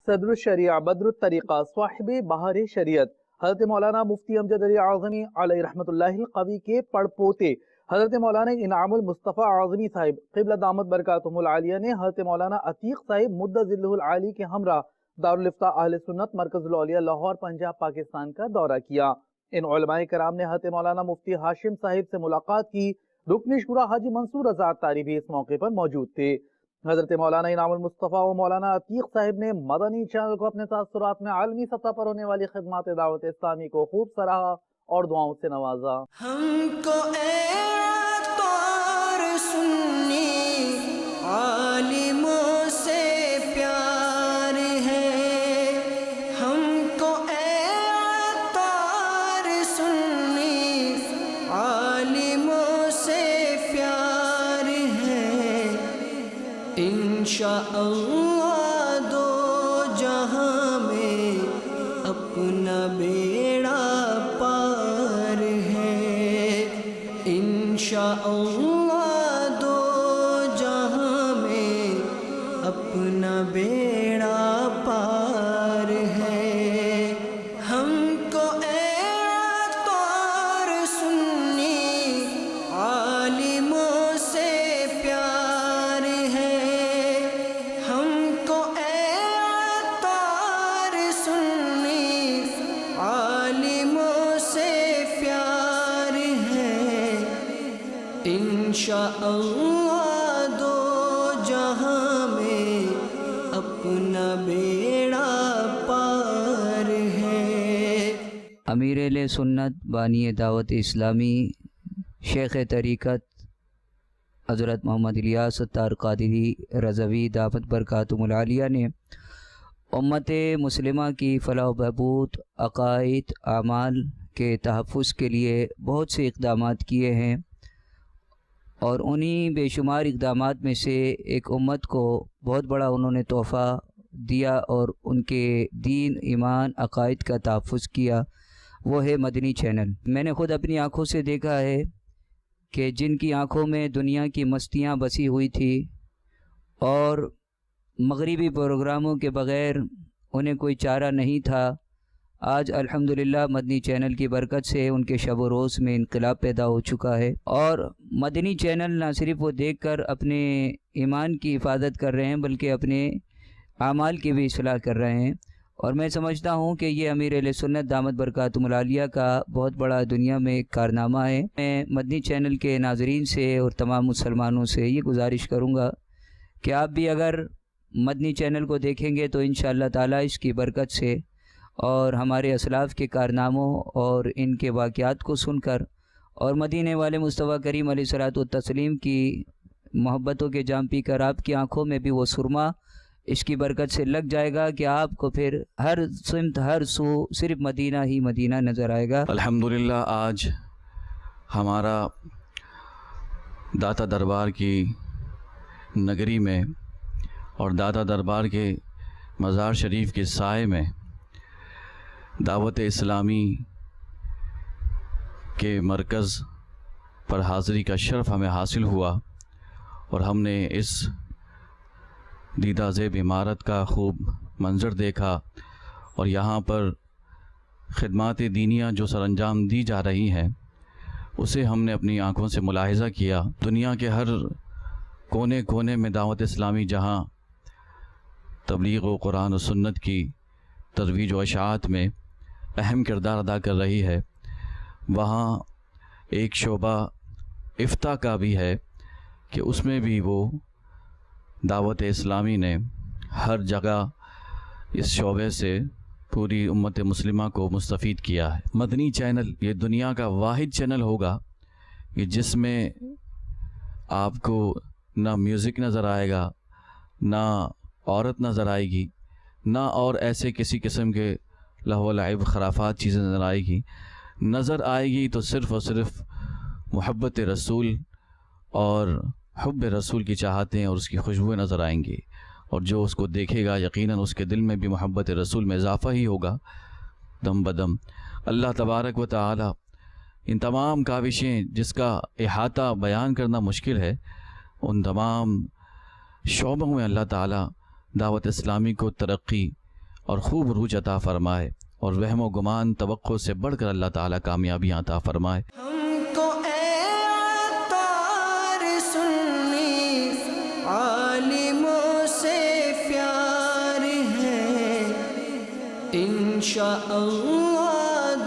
صدر الشریعہ بدر الطریقہ صاحب بہار شریعت حضرت مولانا مفتی امجد علی اعظمی علیہ رحمۃ اللہ القوی کے پڑپوتے حضرت مولانا انعام المصطفیٰ اعظمی صاحب قبلہ دامت برکاتہم العالیہ نے حضرت مولانا عتیق صاحب مد ظلہ العالی کے ہمراہ دارالافتاء اہل سنت مرکز الاولیاء لاہور پنجاب پاکستان کا دورہ کیا۔ ان علماء کرام نے حضرت مولانا مفتی ہاشم صاحب سے ملاقات کی۔ رکن شورا حاجی منصور آزاد طاری بھی اس موقع پر موجود تھے۔ حضرت مولانا انعام المصطفیٰ و مولانا عتیق صاحب نے مدنی چینل کو اپنے تاثرات میں عالمی سطح پر ہونے والی خدمات دعوت اسلامی کو خوب سراہا اور دعاؤں سے نوازا۔ ہم کو اے طور سنی عالموں سے پیار ہے، ہم کو اے طور سنی عالموں سے پیار ہے، انشاءاللہ دو جہاں میں اپنا بیڑا پار ہے، انشاءاللہ دو جہاں میں اپنا بیڑا پار ہے۔ ہم کو اے طور سنی عالموں سے پیار ہے، ہم کو اے طور سنی عالموں سے پیار ہے، انشاءاللہ دو جہاں میں اپنا بیڑا پار ہے۔ امیر اہل سنت بانی دعوت اسلامی شیخ طریقت حضرت محمد الیاس ستار قادری رضوی دامت برکاتہم العالیہ نے امت مسلمہ کی فلاح و بہبود، عقائد، اعمال کے تحفظ کے لیے بہت سے اقدامات کیے ہیں، اور انہی بے شمار اقدامات میں سے ایک امت کو بہت بڑا انہوں نے تحفہ دیا اور ان کے دین، ایمان، عقائد کا تحفظ کیا، وہ ہے مدنی چینل۔ میں نے خود اپنی آنکھوں سے دیکھا ہے کہ جن کی آنکھوں میں دنیا کی مستیاں بسی ہوئی تھی اور مغربی پروگراموں کے بغیر انہیں کوئی چارہ نہیں تھا، آج الحمدللہ مدنی چینل کی برکت سے ان کے شب و روز میں انقلاب پیدا ہو چکا ہے، اور مدنی چینل نہ صرف وہ دیکھ کر اپنے ایمان کی حفاظت کر رہے ہیں بلکہ اپنے اعمال کی بھی اصلاح کر رہے ہیں، اور میں سمجھتا ہوں کہ یہ امیر اہل سنت دامت برکاتہم العالیہ کا بہت بڑا دنیا میں ایک کارنامہ ہے۔ میں مدنی چینل کے ناظرین سے اور تمام مسلمانوں سے یہ گزارش کروں گا کہ آپ بھی اگر مدنی چینل کو دیکھیں گے تو انشاءاللہ تعالی اس کی برکت سے اور ہمارے اسلاف کے کارناموں اور ان کے واقعات کو سن کر اور مدینے والے مصطفیٰ کریم علیہ الصلوۃ والتسلیم کی محبتوں کے جام پی کر آپ کی آنکھوں میں بھی وہ سرما اس کی برکت سے لگ جائے گا کہ آپ کو پھر ہر سمت ہر سو صرف مدینہ ہی مدینہ نظر آئے گا۔ الحمدللہ آج ہمارا داتا دربار کی نگری میں اور داتا دربار کے مزار شریف کے سائے میں دعوت اسلامی کے مرکز پر حاضری کا شرف ہمیں حاصل ہوا، اور ہم نے اس دیدہ زیب عمارت کا خوب منظر دیکھا، اور یہاں پر خدمات دینیہ جو سر انجام دی جا رہی ہیں اسے ہم نے اپنی آنکھوں سے ملاحظہ کیا۔ دنیا کے ہر کونے کونے میں دعوت اسلامی جہاں تبلیغ و قرآن و سنت کی ترویج و اشاعت میں اہم کردار ادا کر رہی ہے، وہاں ایک شعبہ افتاء کا بھی ہے کہ اس میں بھی وہ دعوت اسلامی نے ہر جگہ اس شعبے سے پوری امت مسلمہ کو مستفید کیا ہے۔ مدنی چینل یہ دنیا کا واحد چینل ہوگا کہ جس میں آپ کو نہ میوزک نظر آئے گا، نہ عورت نظر آئے گی، نہ اور ایسے کسی قسم کے لہو و لعب خرافات چیزیں نظر آئے گی۔ نظر آئے گی تو صرف اور صرف محبت رسول اور حب رسول کی چاہتیں اور اس کی خوشبوئیں نظر آئیں گی، اور جو اس کو دیکھے گا یقیناً اس کے دل میں بھی محبت رسول میں اضافہ ہی ہوگا دم بدم۔ اللہ تبارک و تعالی ان تمام کاوشیں جس کا احاطہ بیان کرنا مشکل ہے، ان تمام شعبوں میں اللہ تعالی دعوت اسلامی کو ترقی اور خوب روج عطا فرمائے، اور وہم و گمان توقع سے بڑھ کر اللہ تعالیٰ کامیابی عطا فرمائے۔ ہم کو اے عطار سنی عالموں سے پیار ہے، انشاءاللہ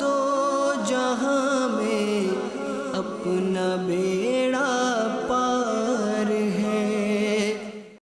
دو جہاں میں اپنا بیڑا